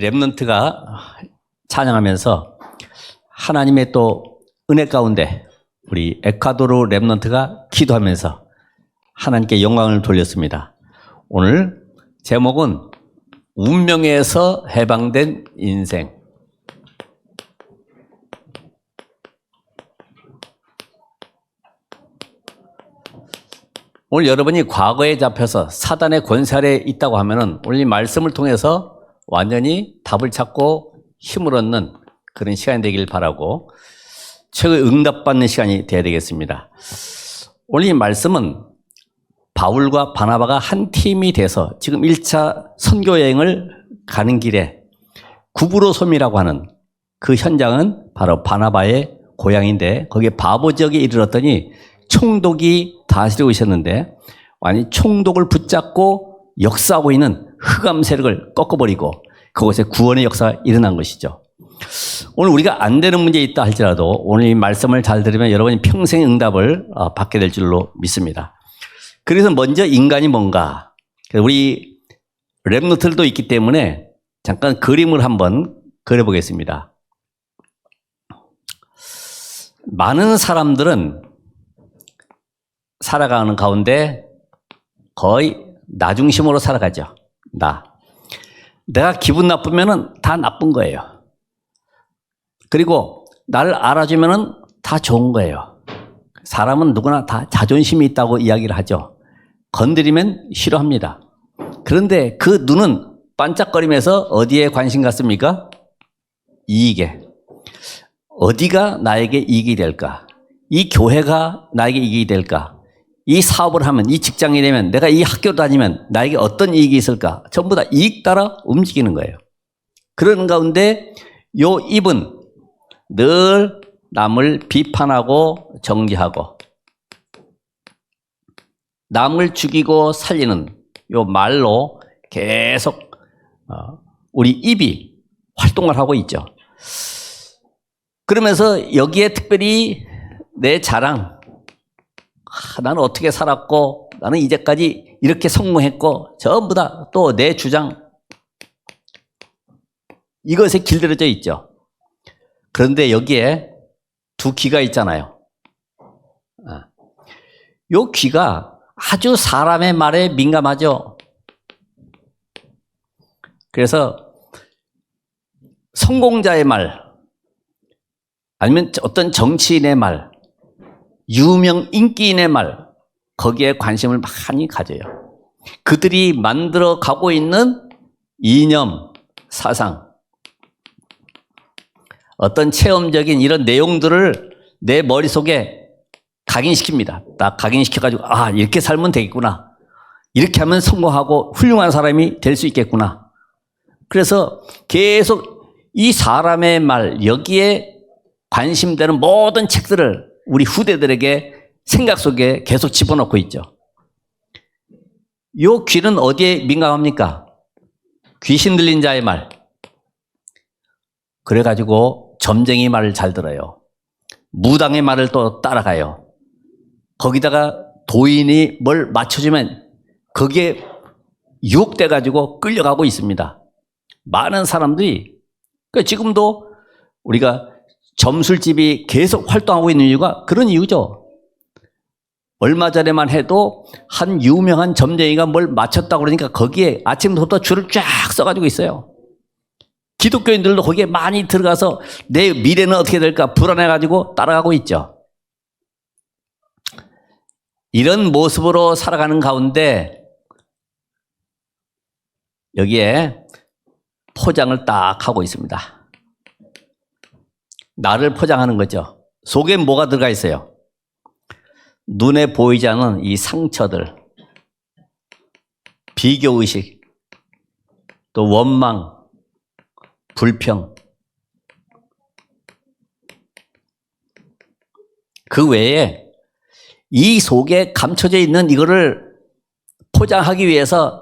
렘넌트가 찬양하면서 하나님의 또 은혜 가운데 우리 에콰도르 렘넌트가 기도하면서 하나님께 영광을 돌렸습니다. 오늘 제목은 운명에서 해방된 인생. 오늘 여러분이 과거에 잡혀서 사단의 권세 아래에 있다고 하면은 오늘 이 말씀을 통해서 완전히 답을 찾고 힘을 얻는 그런 시간이 되길 바라고 최고의 응답받는 시간이 되어야 되겠습니다. 오늘 이 말씀은 바울과 바나바가 한 팀이 돼서 지금 1차 선교 여행을 가는 길에 구브로솜이라고 하는 그 현장은 바로 바나바의 고향인데 거기에 바보 지역에 이르렀더니 총독이 다스리고 있었는데 완전히 총독을 붙잡고 역사하고 있는 흑암 세력을 꺾어버리고 그곳에 구원의 역사가 일어난 것이죠. 오늘 우리가 안 되는 문제 있다 할지라도 오늘 이 말씀을 잘 들으면 여러분이 평생 응답을 받게 될 줄로 믿습니다. 그래서 먼저 인간이 뭔가, 우리 렘넌트들도 있기 때문에 잠깐 그림을 한번 그려보겠습니다. 많은 사람들은 살아가는 가운데 거의 나 중심으로 살아가죠. 내가 기분 나쁘면은 다 나쁜 거예요. 그리고 나를 알아주면은 다 좋은 거예요. 사람은 누구나 다 자존심이 있다고 이야기를 하죠. 건드리면 싫어합니다. 그런데 그 눈은 반짝거리면서 어디에 관심 갖습니까? 이익에. 어디가 나에게 이익이 될까? 이 교회가 나에게 이익이 될까? 이 사업을 하면, 이 직장이 되면, 내가 이 학교 다니면 나에게 어떤 이익이 있을까? 전부 다 이익 따라 움직이는 거예요. 그런 가운데 요 입은 늘 남을 비판하고 정죄하고 남을 죽이고 살리는 요 말로 계속 우리 입이 활동을 하고 있죠. 그러면서 여기에 특별히 내 자랑, 나는 어떻게 살았고 나는 이제까지 이렇게 성공했고 전부 다 또 내 주장 이것에 길들여져 있죠. 그런데 여기에 두 귀가 있잖아요. 요 귀가 아주 사람의 말에 민감하죠. 그래서 성공자의 말 아니면 어떤 정치인의 말, 유명 인기인의 말, 거기에 관심을 많이 가져요. 그들이 만들어 가고 있는 이념, 사상, 어떤 체험적인 이런 내용들을 내 머릿속에 각인시킵니다. 딱 각인시켜가지고 이렇게 살면 되겠구나. 이렇게 하면 성공하고 훌륭한 사람이 될 수 있겠구나. 그래서 계속 이 사람의 말, 여기에 관심되는 모든 책들을 우리 후대들에게 생각 속에 계속 집어넣고 있죠. 요 귀는 어디에 민감합니까? 귀신 들린 자의 말. 그래가지고 점쟁이 말을 잘 들어요. 무당의 말을 또 따라가요. 거기다가 도인이 뭘 맞춰주면 거기에 유혹돼가지고 끌려가고 있습니다. 많은 사람들이, 지금도 우리가 점술집이 계속 활동하고 있는 이유가 그런 이유죠. 얼마 전에만 해도 한 유명한 점쟁이가 뭘 맞췄다고 그러니까 거기에 아침부터 줄을 쫙 써가지고 있어요. 기독교인들도 거기에 많이 들어가서 내 미래는 어떻게 될까 불안해가지고 따라가고 있죠. 이런 모습으로 살아가는 가운데 여기에 포장을 딱 하고 있습니다. 나를 포장하는 거죠. 속에 뭐가 들어가 있어요? 눈에 보이지 않는 이 상처들, 비교의식, 또 원망, 불평. 그 외에 이 속에 감춰져 있는 이거를 포장하기 위해서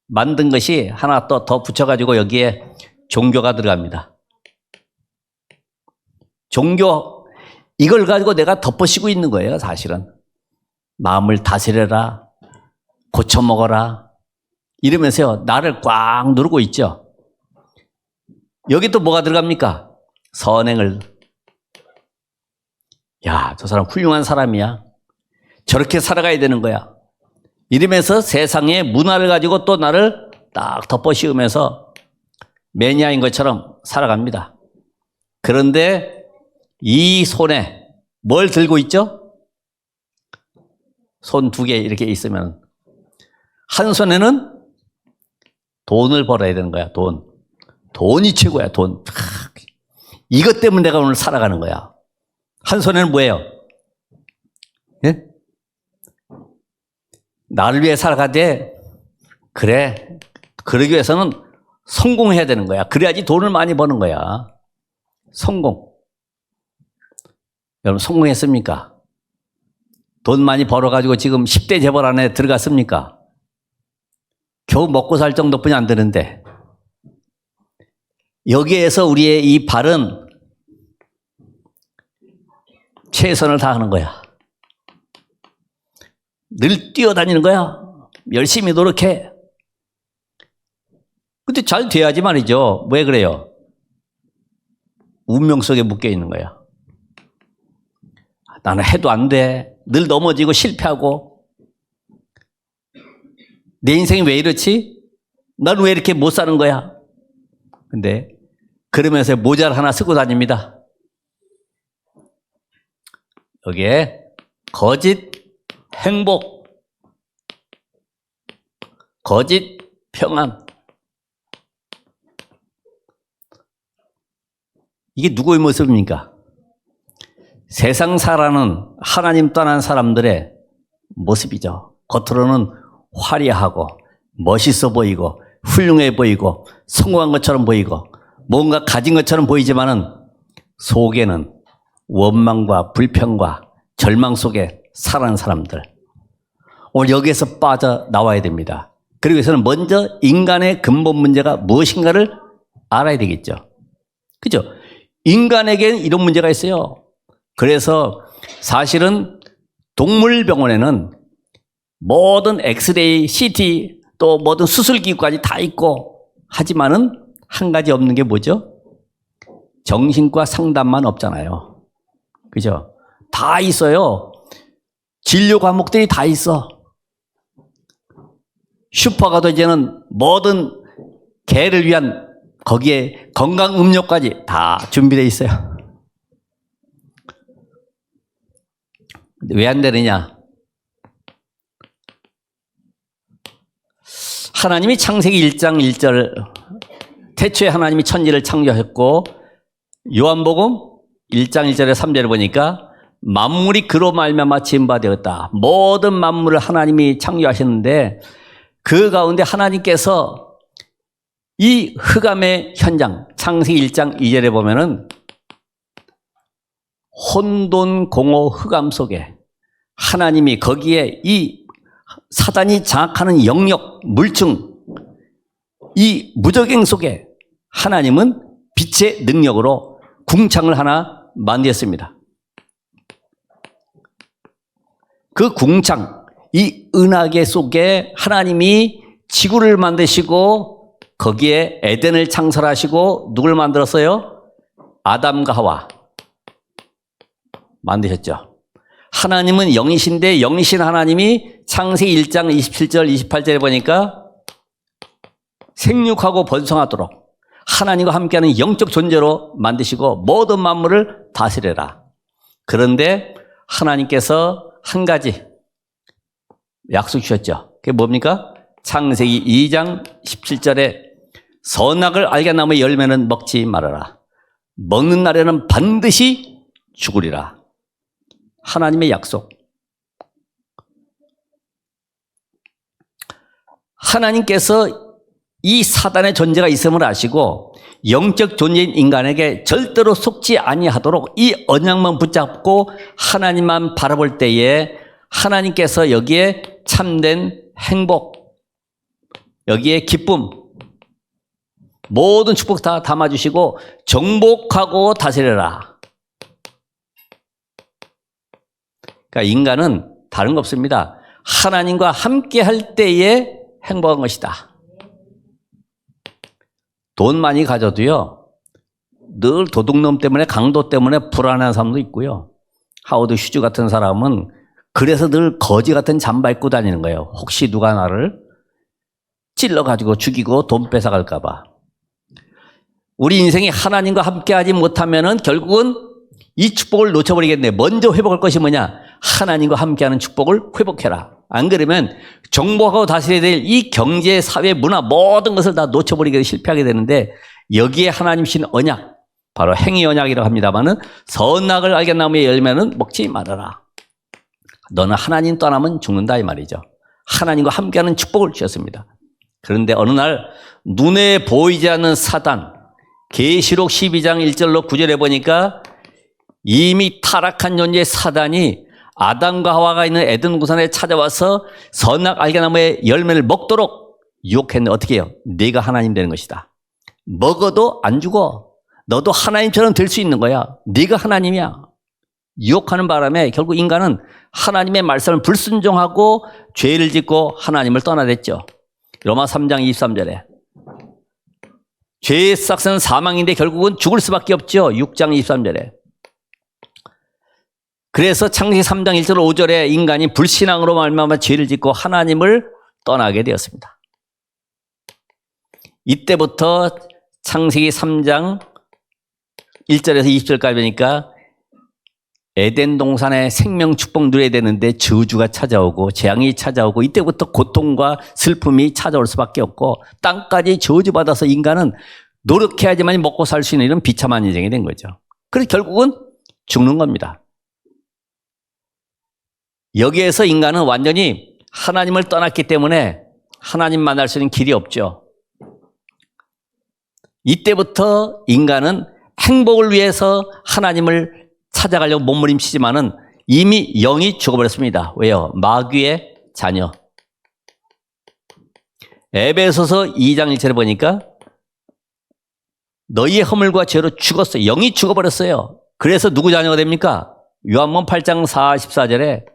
만든 것이 하나 또 더 붙여가지고 여기에 종교가 들어갑니다. 종교, 이걸 가지고 내가 덮어씌고 있는 거예요, 사실은. 마음을 다스려라, 고쳐먹어라, 이러면서요, 나를 꽉 누르고 있죠. 여기 또 뭐가 들어갑니까? 선행을. 야, 저 사람 훌륭한 사람이야. 저렇게 살아가야 되는 거야. 이러면서 세상의 문화를 가지고 또 나를 딱 덮어 씌우면서 매니아인 것처럼 살아갑니다. 그런데 이 손에 뭘 들고 있죠? 손 두 개 이렇게 있으면 한 손에는 돈을 벌어야 되는 거야. 돈이 최고야. 돈. 이것 때문에 내가 오늘 살아가는 거야. 한 손에는 뭐예요? 예? 나를 위해 살아가되 그래. 그러기 위해서는 성공해야 되는 거야. 그래야지 돈을 많이 버는 거야. 성공. 여러분 성공했습니까? 돈 많이 벌어가지고 지금 10대 재벌 안에 들어갔습니까? 겨우 먹고 살 정도뿐이 안 되는데 여기에서 우리의 이 발은 최선을 다하는 거야. 늘 뛰어다니는 거야. 열심히 노력해. 근데 잘 돼야지 말이죠. 왜 그래요? 운명 속에 묶여 있는 거야. 나는 해도 안 돼. 늘 넘어지고 실패하고. 내 인생이 왜 이렇지? 난 왜 이렇게 못 사는 거야? 근데 그러면서 모자를 하나 쓰고 다닙니다. 여기에 거짓 행복, 거짓 평안. 이게 누구의 모습입니까? 세상 살아는 하나님 떠난 사람들의 모습이죠. 겉으로는 화려하고 멋있어 보이고 훌륭해 보이고 성공한 것처럼 보이고 뭔가 가진 것처럼 보이지만은 속에는 원망과 불평과 절망 속에 살아가는 사람들. 오늘 여기에서 빠져나와야 됩니다. 그러기 위해서는 먼저 인간의 근본 문제가 무엇인가를 알아야 되겠죠. 그죠? 인간에게는 이런 문제가 있어요. 그래서 사실은 동물병원에는 모든 엑스레이, CT, 또 모든 수술기구까지 다 있고 하지만은 한 가지 없는 게 뭐죠? 정신과 상담만 없잖아요. 그죠? 다 있어요. 진료 과목들이 다 있어. 슈퍼 가도 이제는 모든 개를 위한 거기에 건강 음료까지 다 준비되어 있어요. 왜 안 되느냐? 하나님이 창세기 1장 1절 태초에 하나님이 천지를 창조했고 요한복음 1장 1절에 3절을 보니까 만물이 그로 말미암아 지은 바 되었다. 모든 만물을 하나님이 창조하셨는데 그 가운데 하나님께서 이 흑암의 현장 창세기 1장 2절에 보면은 혼돈공허 흑암 속에 하나님이 거기에 이 사단이 장악하는 영역, 물증, 이 무적행 속에 하나님은 빛의 능력으로 궁창을 하나 만드셨습니다. 그 궁창, 이 은하계 속에 하나님이 지구를 만드시고 거기에 에덴을 창설하시고 누굴 만들었어요? 아담과 하와 만드셨죠. 하나님은 영이신데 영이신 하나님이 창세기 1장 27절 28절에 보니까 생육하고 번성하도록 하나님과 함께하는 영적 존재로 만드시고 모든 만물을 다스려라. 그런데 하나님께서 한 가지 약속 주셨죠. 그게 뭡니까? 창세기 2장 17절에 선악을 알게 하는 나무의 열매는 먹지 말아라. 먹는 날에는 반드시 죽으리라. 하나님의 약속. 하나님께서 이 사단의 존재가 있음을 아시고 영적 존재인 인간에게 절대로 속지 아니하도록 이 언약만 붙잡고 하나님만 바라볼 때에 하나님께서 여기에 참된 행복, 여기에 기쁨, 모든 축복 다 담아주시고 정복하고 다스려라. 그러니까 인간은 다른 거 없습니다. 하나님과 함께 할 때에 행복한 것이다. 돈 많이 가져도요, 늘 도둑놈 때문에 강도 때문에 불안한 사람도 있고요. 하워드 휴즈 같은 사람은 그래서 늘 거지 같은 잠바 입고 다니는 거예요. 혹시 누가 나를 찔러가지고 죽이고 돈 뺏어갈까 봐. 우리 인생이 하나님과 함께하지 못하면은 결국은 이 축복을 놓쳐버리겠네. 먼저 회복할 것이 뭐냐? 하나님과 함께하는 축복을 회복해라. 안 그러면 정복하고 다스려야 될 이 경제, 사회, 문화 모든 것을 다 놓쳐버리게 실패하게 되는데 여기에 하나님 신 언약, 바로 행위 언약이라고 합니다만은 선악을 알게 나무의 열매는 먹지 말아라. 너는 하나님 떠나면 죽는다 이 말이죠. 하나님과 함께하는 축복을 주셨습니다. 그런데 어느 날 눈에 보이지 않는 사단, 계시록 12장 1절로 9절에 보니까 이미 타락한 존재 사단이 아담과 하와가 있는 에덴 동산에 찾아와서 선악 알게 나무의 열매를 먹도록 유혹했는데 어떻게 해요? 네가 하나님 되는 것이다. 먹어도 안 죽어. 너도 하나님처럼 될 수 있는 거야. 네가 하나님이야. 유혹하는 바람에 결국 인간은 하나님의 말씀을 불순종하고 죄를 짓고 하나님을 떠나댔죠. 로마 3장 23절에 죄의 삭스는 사망인데 결국은 죽을 수밖에 없죠. 6장 23절에. 그래서 창세기 3장 1절 5절에 인간이 불신앙으로 말미암아 죄를 짓고 하나님을 떠나게 되었습니다. 이때부터 창세기 3장 1절에서 20절까지 보니까 에덴 동산에 생명 축복 누려야 되는데 저주가 찾아오고 재앙이 찾아오고 이때부터 고통과 슬픔이 찾아올 수밖에 없고 땅까지 저주받아서 인간은 노력해야지만 먹고 살 수 있는 이런 비참한 인생이 된 거죠. 그래서 결국은 죽는 겁니다. 여기에서 인간은 완전히 하나님을 떠났기 때문에 하나님 만날 수 있는 길이 없죠. 이때부터 인간은 행복을 위해서 하나님을 찾아가려고 몸부림치지만은 이미 영이 죽어버렸습니다. 왜요? 마귀의 자녀. 에베소서 2장 1절에 보니까 너희의 허물과 죄로 죽었어요. 영이 죽어버렸어요. 그래서 누구 자녀가 됩니까? 요한복음 8장 44절에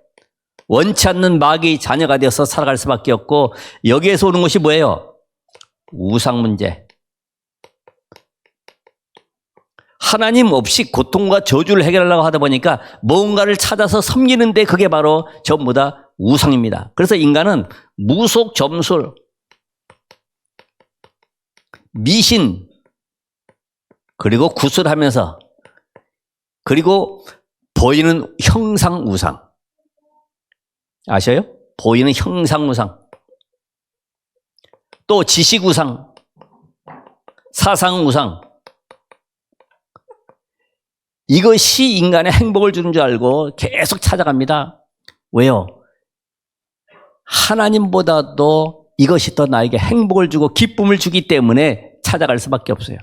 원치 않는 마귀의 자녀가 되어서 살아갈 수밖에 없고 여기에서 오는 것이 뭐예요? 우상 문제. 하나님 없이 고통과 저주를 해결하려고 하다 보니까 뭔가를 찾아서 섬기는데 그게 바로 전부 다 우상입니다. 그래서 인간은 무속 점술, 미신, 그리고 구슬하면서 그리고 보이는 형상 우상. 아셔요? 보이는 형상 우상. 또 지식 우상, 사상 우상. 이것이 인간의 행복을 주는 줄 알고 계속 찾아갑니다. 왜요? 하나님보다도 이것이 더 나에게 행복을 주고 기쁨을 주기 때문에 찾아갈 수밖에 없어요.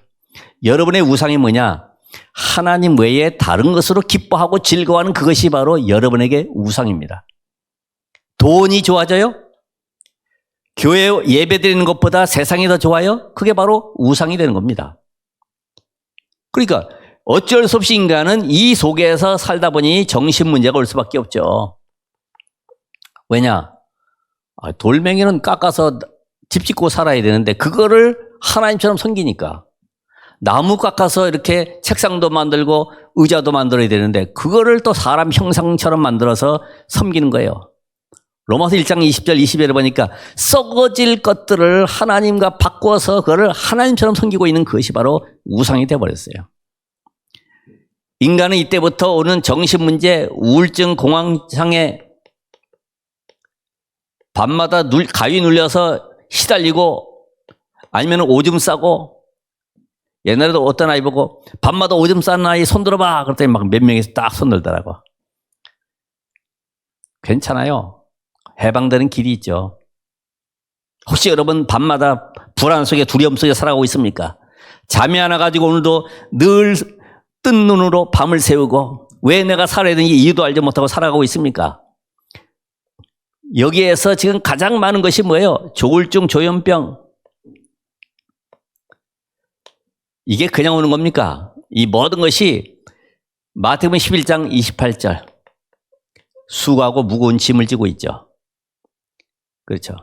여러분의 우상이 뭐냐? 하나님 외에 다른 것으로 기뻐하고 즐거워하는 그것이 바로 여러분에게 우상입니다. 돈이 좋아져요? 교회 예배 드리는 것보다 세상이 더 좋아요? 그게 바로 우상이 되는 겁니다. 그러니까 어쩔 수 없이 인간은 이 속에서 살다 보니 정신 문제가 올 수밖에 없죠. 왜냐? 돌멩이는 깎아서 집 짓고 살아야 되는데 그거를 하나님처럼 섬기니까 나무 깎아서 이렇게 책상도 만들고 의자도 만들어야 되는데 그거를 또 사람 형상처럼 만들어서 섬기는 거예요. 로마서 1장 20절 21절에 보니까 썩어질 것들을 하나님과 바꿔서 그거를 하나님처럼 섬기고 있는 그것이 바로 우상이 되어버렸어요. 인간은 이때부터 오는 정신문제, 우울증, 공황장애, 밤마다 가위 눌려서 시달리고 아니면 오줌 싸고 옛날에도 어떤 아이 보고 밤마다 오줌 싸는 아이 손 들어봐 그랬더니 막 몇 명이서 딱 손 들더라고. 괜찮아요. 해방되는 길이 있죠. 혹시 여러분 밤마다 불안 속에 두려움 속에 살아가고 있습니까? 잠이 안 와가지고 오늘도 늘 뜬 눈으로 밤을 새우고 왜 내가 살아야 되는지 이유도 알지 못하고 살아가고 있습니까? 여기에서 지금 가장 많은 것이 뭐예요? 조울증, 조현병. 이게 그냥 오는 겁니까? 이 모든 것이 마태복음 11장 28절 수고하고 무거운 짐을 지고 있죠. 그렇죠.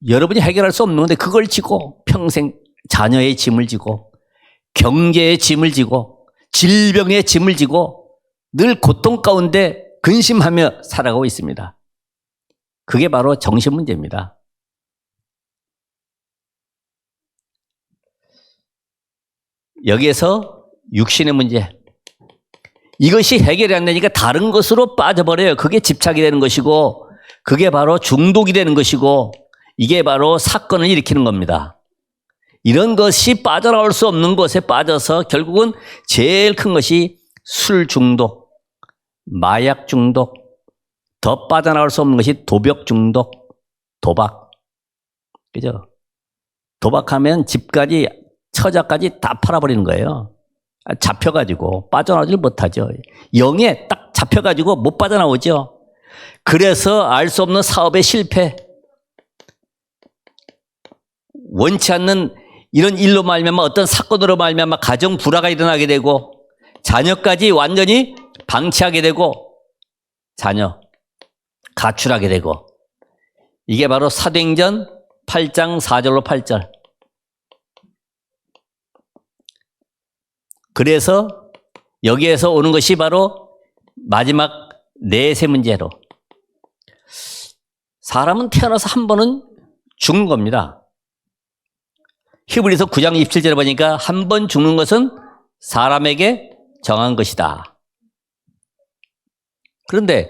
여러분이 해결할 수 없는 건데 그걸 지고 평생 자녀의 짐을 지고 경제의 짐을 지고 질병의 짐을 지고 늘 고통 가운데 근심하며 살아가고 있습니다. 그게 바로 정신 문제입니다. 여기에서 육신의 문제, 이것이 해결이 안 되니까 다른 것으로 빠져버려요. 그게 집착이 되는 것이고, 그게 바로 중독이 되는 것이고, 이게 바로 사건을 일으키는 겁니다. 이런 것이 빠져나올 수 없는 것에 빠져서 결국은 제일 큰 것이 술 중독, 마약 중독, 더 빠져나올 수 없는 것이 도벽 중독, 도박. 그죠? 도박하면 집까지, 처자까지 다 팔아버리는 거예요. 잡혀가지고 빠져나오질 못하죠. 영에 딱 잡혀가지고 못 빠져나오죠. 그래서 알 수 없는 사업의 실패, 원치 않는 이런 일로 말미암아 어떤 사건으로 말미암아 가정 불화가 일어나게 되고 자녀까지 완전히 방치하게 되고 자녀 가출하게 되고, 이게 바로 사도행전 8장 4절로 8절. 그래서 여기에서 오는 것이 바로 마지막 내세 문제로, 사람은 태어나서 한 번은 죽는 겁니다. 히브리서 9장 27절에 보니까 한 번 죽는 것은 사람에게 정한 것이다. 그런데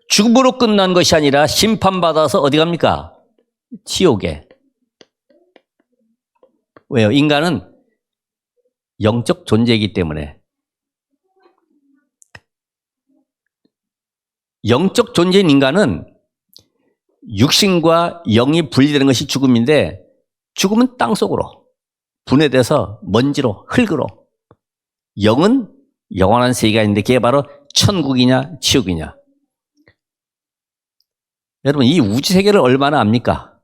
죽음으로 끝난 것이 아니라 심판받아서 어디 갑니까? 지옥에. 왜요? 인간은 영적 존재이기 때문에. 영적 존재인 인간은 육신과 영이 분리되는 것이 죽음인데, 죽음은 땅속으로 분해돼서 먼지로, 흙으로, 영은 영원한 세계가 있는데 그게 바로 천국이냐 지옥이냐. 여러분, 이 우주 세계를 얼마나 압니까?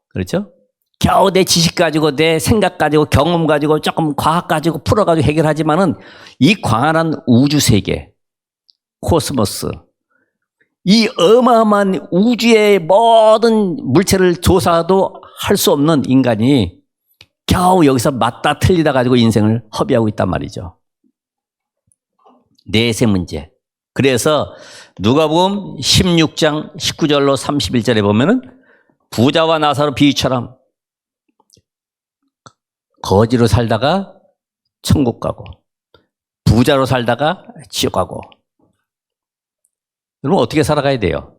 그렇죠? 겨우 내 지식 가지고, 내 생각 가지고, 경험 가지고, 조금 과학 가지고 풀어가지고 해결하지만은 이 광활한 우주 세계, 코스모스, 이 어마어마한 우주의 모든 물체를 조사도 할 수 없는 인간이 겨우 여기서 맞다 틀리다 가지고 인생을 허비하고 있단 말이죠. 내세 문제. 그래서 누가복음 16장 19절로 31절에 보면은 부자와 나사로 비유처럼 거지로 살다가 천국 가고 부자로 살다가 지옥 가고. 여러분, 어떻게 살아가야 돼요?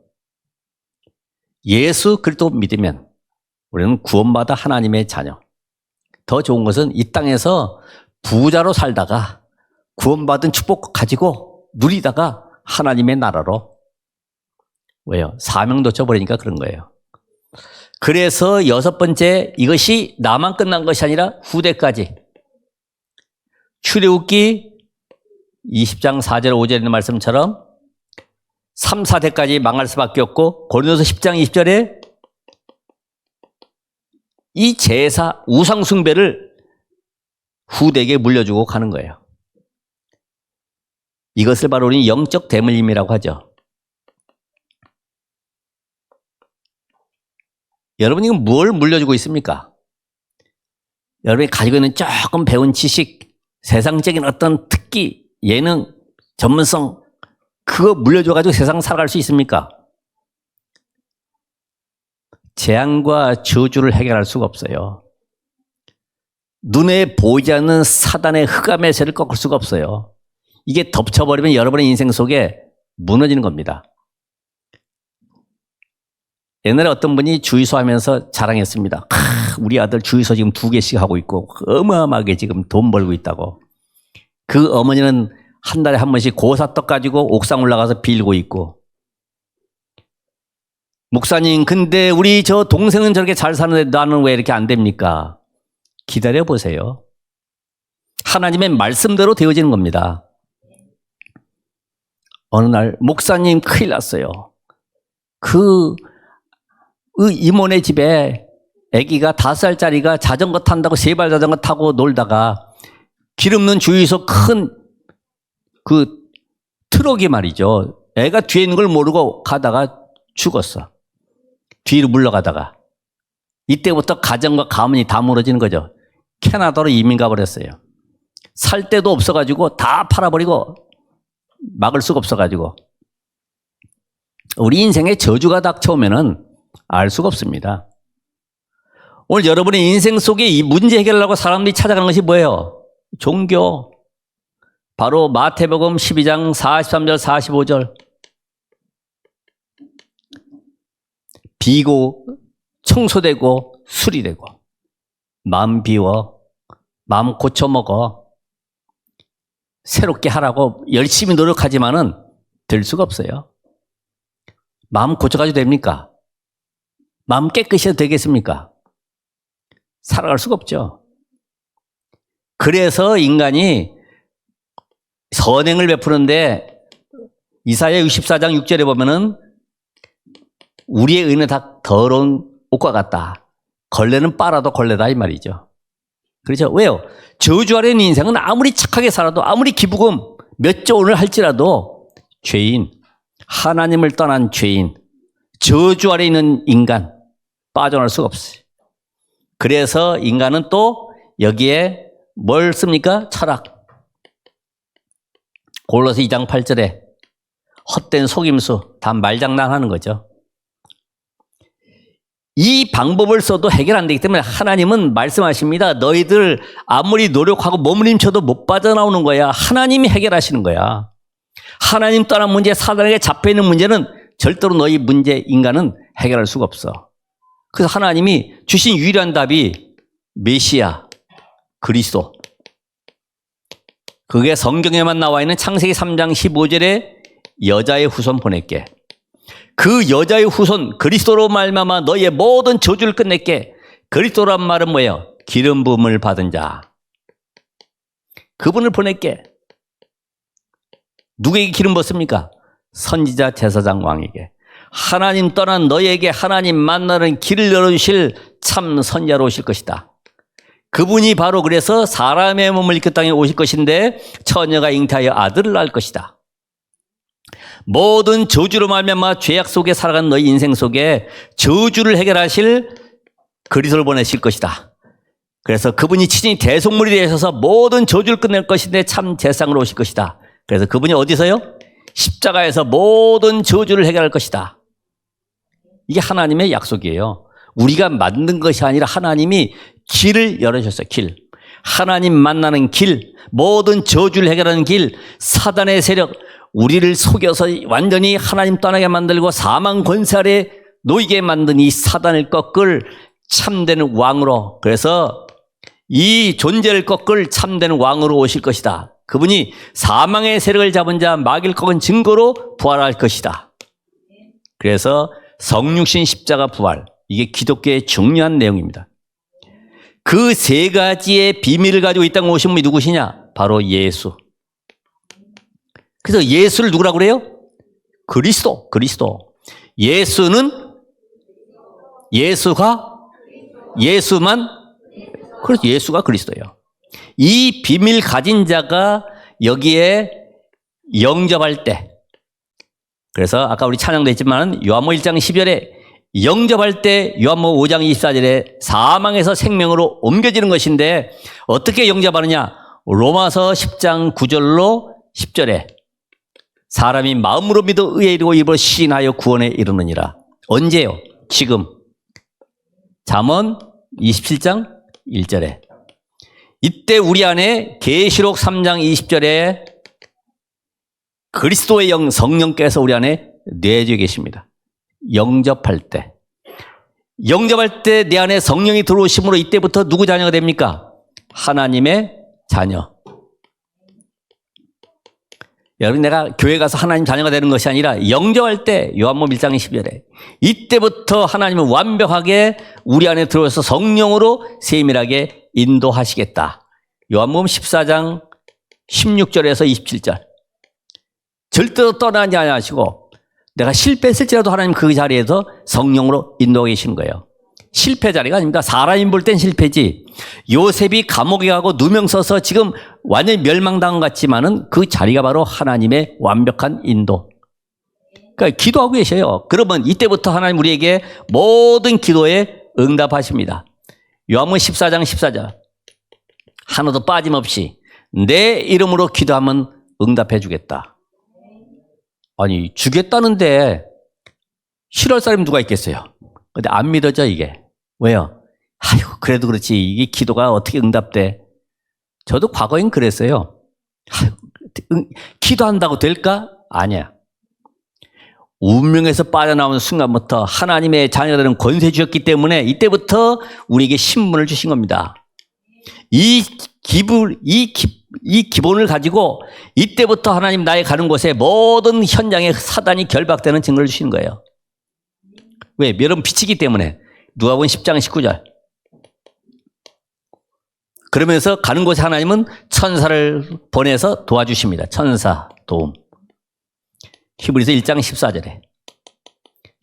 예수 그리스도 믿으면 우리는 구원받아 하나님의 자녀. 더 좋은 것은 이 땅에서 부자로 살다가 구원받은 축복 가지고 누리다가 하나님의 나라로. 왜요? 사명 놓쳐버리니까 그런 거예요. 그래서 여섯 번째, 이것이 나만 끝난 것이 아니라 후대까지. 출애굽기 20장 4절 5절에 있는 말씀처럼 3, 4대까지 망할 수밖에 없고, 고린도서 10장 20절에 이 제사 우상 숭배를 후대에게 물려주고 가는 거예요. 이것을 바로 우리 영적 대물림이라고 하죠. 여러분, 이건 뭘 물려주고 있습니까? 여러분이 가지고 있는 조금 배운 지식, 세상적인 어떤 특기, 예능, 전문성, 그거 물려줘가지고 세상 살아갈 수 있습니까? 재앙과 저주를 해결할 수가 없어요. 눈에 보이지 않는 사단의 흑암의 세를 꺾을 수가 없어요. 이게 덮쳐버리면 여러분의 인생 속에 무너지는 겁니다. 옛날에 어떤 분이 주유소 하면서 자랑했습니다. 우리 아들 주유소 지금 2개씩 하고 있고 어마어마하게 지금 돈 벌고 있다고. 그 어머니는 한 달에 한 번씩 고사떡 가지고 옥상 올라가서 빌고 있고. 목사님, 근데 우리 저 동생은 저렇게 잘 사는데 나는 왜 이렇게 안 됩니까? 기다려 보세요. 하나님의 말씀대로 되어지는 겁니다. 어느 날 목사님 큰일 났어요. 그 이모네 집에 아기가 5살짜리가 자전거 탄다고 3발 자전거 타고 놀다가 길 없는 주유소 큰 그 트럭이 말이죠. 애가 뒤에 있는 걸 모르고 가다가 죽었어. 뒤로 물러가다가. 이때부터 가정과 가문이 다 무너지는 거죠. 캐나다로 이민 가버렸어요. 살 데도 없어가지고 다 팔아버리고 막을 수가 없어가지고 우리 인생에 저주가 닥쳐오면은 알 수가 없습니다. 오늘 여러분의 인생 속에 이 문제 해결하려고 사람들이 찾아가는 것이 뭐예요? 종교. 바로 마태복음 12장 43절 45절. 비고 청소되고 수리되고 마음 비워 마음 고쳐먹어 새롭게 하라고 열심히 노력하지만은 될 수가 없어요. 마음 고쳐가지고 됩니까? 마음 깨끗이 해도 되겠습니까? 살아갈 수가 없죠. 그래서 인간이 선행을 베푸는데 이사야 64장 6절에 보면은 우리의 의는 다 더러운 옷과 같다. 걸레는 빨아도 걸레다 이 말이죠. 그렇죠? 왜요? 저주 아래 있는 인생은 아무리 착하게 살아도 아무리 기부금 몇 조 원을 할지라도 죄인, 하나님을 떠난 죄인, 저주 아래 있는 인간 빠져나올 수가 없어요. 그래서 인간은 또 여기에 뭘 씁니까? 철학. 골로새 2장 8절에 헛된 속임수, 다 말장난하는 거죠. 이 방법을 써도 해결 안 되기 때문에 하나님은 말씀하십니다. 너희들 아무리 노력하고 몸부림쳐도 못 빠져나오는 거야. 하나님이 해결하시는 거야. 하나님 떠난 문제, 사단에게 잡혀있는 문제는 절대로 너희 문제, 인간은 해결할 수가 없어. 그래서 하나님이 주신 유일한 답이 메시아, 그리스도. 그게 성경에만 나와 있는 창세기 3장 15절에 여자의 후손 보낼게. 그 여자의 후손 그리스도로 말미암아 너희의 모든 저주를 끝낼게. 그리스도란 말은 뭐예요? 기름 부음을 받은 자. 그분을 보낼게. 누구에게 기름 부었습니까? 선지자 제사장 왕에게. 하나님 떠난 너희에게 하나님 만나는 길을 열어주실 참 선지자로 오실 것이다. 그분이 바로 그래서 사람의 몸을 입고 땅에 오실 것인데 처녀가 잉태하여 아들을 낳을 것이다. 모든 저주로 말미암아 죄악 속에 살아간 너희 인생 속에 저주를 해결하실 그리스도를 보내실 것이다. 그래서 그분이 친히 대속물이 되셔서 모든 저주를 끝낼 것인데 참 제사장으로 오실 것이다. 그래서 그분이 어디서요? 십자가에서 모든 저주를 해결할 것이다. 이게 하나님의 약속이에요. 우리가 만든 것이 아니라 하나님이 길을 열어주셨어요. 길. 하나님 만나는 길, 모든 저주를 해결하는 길, 사단의 세력, 우리를 속여서 완전히 하나님 떠나게 만들고 사망 권세 아래 놓이게 만든 이 사단을 꺾을 참되는 왕으로, 그래서 이 존재를 꺾을 참되는 왕으로 오실 것이다. 그분이 사망의 세력을 잡은 자, 마귀를 꺾은 증거로 부활할 것이다. 그래서 성육신 십자가 부활, 이게 기독교의 중요한 내용입니다. 그 세 가지의 비밀을 가지고 이 땅에 오신 분이 누구시냐? 바로 예수. 그래서 예수를 누구라고 그래요? 그리스도. 예수만, 그래서 예수가 그리스도예요. 이 비밀 가진 자가 여기에 영접할 때, 그래서 아까 우리 찬양도 했지만 요한복음 1장 10절에 영접할 때 요한복음 5장 24절에 사망에서 생명으로 옮겨지는 것인데 어떻게 영접하느냐? 로마서 10장 9절로 10절에 사람이 마음으로 믿어 의에 이르고 입으로 시인하여 구원에 이르느니라. 언제요? 지금. 잠언 27장 1절에 이때 우리 안에 계시록 3장 20절에 그리스도의 영 성령께서 우리 안에 내주어 계십니다. 영접할 때 내 안에 성령이 들어오심으로 이때부터 누구 자녀가 됩니까? 하나님의 자녀. 여러분, 내가 교회 가서 하나님 자녀가 되는 것이 아니라 영접할 때 요한복음 1장 12절에 이때부터 하나님은 완벽하게 우리 안에 들어와서 성령으로 세밀하게 인도하시겠다. 요한복음 14장 16절에서 27절. 절대로 떠나지 않으시고 내가 실패했을지라도 하나님 그 자리에서 성령으로 인도하고 계신 거예요. 실패 자리가 아닙니다. 사람이 볼 땐 실패지. 요셉이 감옥에 가고 누명 써서 지금 완전히 멸망당한 것 같지만은 그 자리가 바로 하나님의 완벽한 인도. 그러니까 기도하고 계셔요. 그러면 이때부터 하나님 우리에게 모든 기도에 응답하십니다. 요한복음 14장 14절. 하나도 빠짐없이 내 이름으로 기도하면 응답해 주겠다. 아니, 주겠다는데 싫어할 사람이 누가 있겠어요? 근데 안 믿어져, 이게. 왜요? 아이고, 그래도 그렇지. 이게 기도가 어떻게 응답돼? 저도 과거엔 그랬어요. 아이고, 기도한다고 될까? 아니야. 운명에서 빠져나오는 순간부터 하나님의 자녀가 되는 권세 주셨기 때문에 이때부터 우리에게 신분을 주신 겁니다. 이 기본을 가지고 이때부터 하나님 나의 가는 곳에 모든 현장에 사단이 결박되는 증거를 주시는 거예요. 왜? 여러분 빛이기 때문에. 누가복음 10장 19절. 그러면서 가는 곳에 하나님은 천사를 보내서 도와주십니다. 천사 도움. 히브리서 1장 14절에.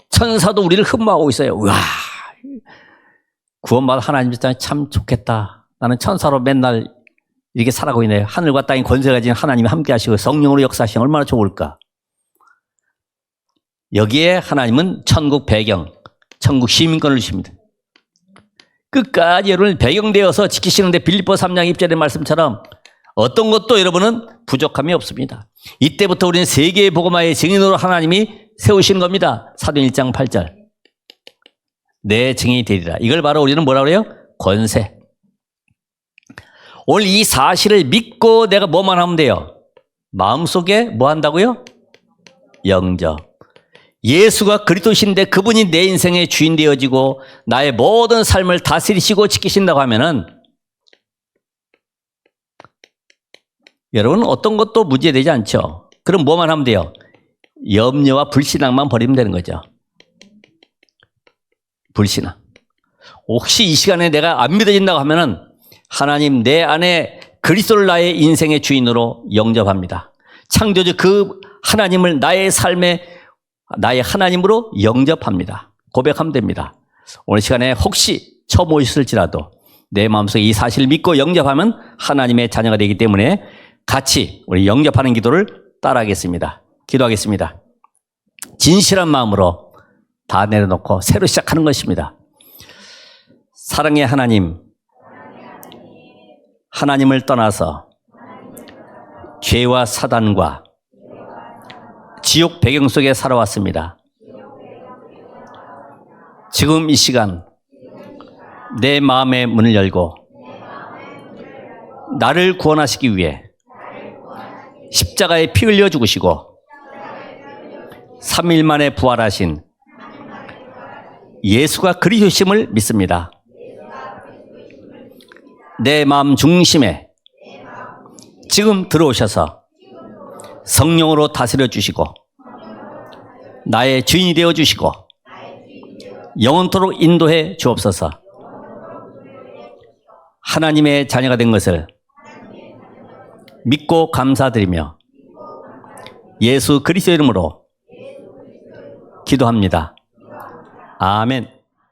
천사도 우리를 흠모하고 있어요. 우와, 구원받아 하나님 참 좋겠다. 나는 천사로 맨날 이렇게 살아가고 있네요. 하늘과 땅의 권세가 가진 하나님이 함께 하시고 성령으로 역사하시면 얼마나 좋을까. 여기에 하나님은 천국 배경, 천국 시민권을 주십니다. 끝까지 여러분을 배경되어서 지키시는데 빌립보 3장 2절의 말씀처럼 어떤 것도 여러분은 부족함이 없습니다. 이때부터 우리는 세계의 복음화의 증인으로 하나님이 세우시는 겁니다. 사도행 1장 8절. 내 증인이 되리라. 이걸 바로 우리는 뭐라 그래요? 권세. 오늘 이 사실을 믿고 내가 뭐만 하면 돼요? 마음속에 뭐 한다고요? 영접. 예수가 그리스도신데 그분이 내 인생의 주인 되어지고 나의 모든 삶을 다스리시고 지키신다고 하면은 여러분 어떤 것도 문제되지 않죠. 그럼 뭐만 하면 돼요? 염려와 불신앙만 버리면 되는 거죠. 불신앙. 혹시 이 시간에 내가 안 믿어진다고 하면은 하나님 내 안에 그리스도를 나의 인생의 주인으로 영접합니다. 창조주 그 하나님을 나의 삶에 나의 하나님으로 영접합니다. 고백하면 됩니다. 오늘 시간에 혹시 처음 오셨을지라도 내 마음속에 이 사실을 믿고 영접하면 하나님의 자녀가 되기 때문에 같이 우리 영접하는 기도를 따라하겠습니다. 기도하겠습니다. 진실한 마음으로 다 내려놓고 새로 시작하는 것입니다. 사랑의 하나님, 하나님을 떠나서 죄와 사단과 지옥 배경 속에 살아왔습니다. 지금 이 시간 내 마음의 문을 열고 나를 구원하시기 위해 십자가에 피 흘려 죽으시고 3일 만에 부활하신 예수가 그리스도심을 믿습니다. 내 마음 중심에 지금 들어오셔서 성령으로 다스려 주시고 나의 주인이 되어 주시고 영원토록 인도해 주옵소서. 하나님의 자녀가 된 것을 믿고 감사드리며 예수 그리스도 이름으로 기도합니다. 아멘.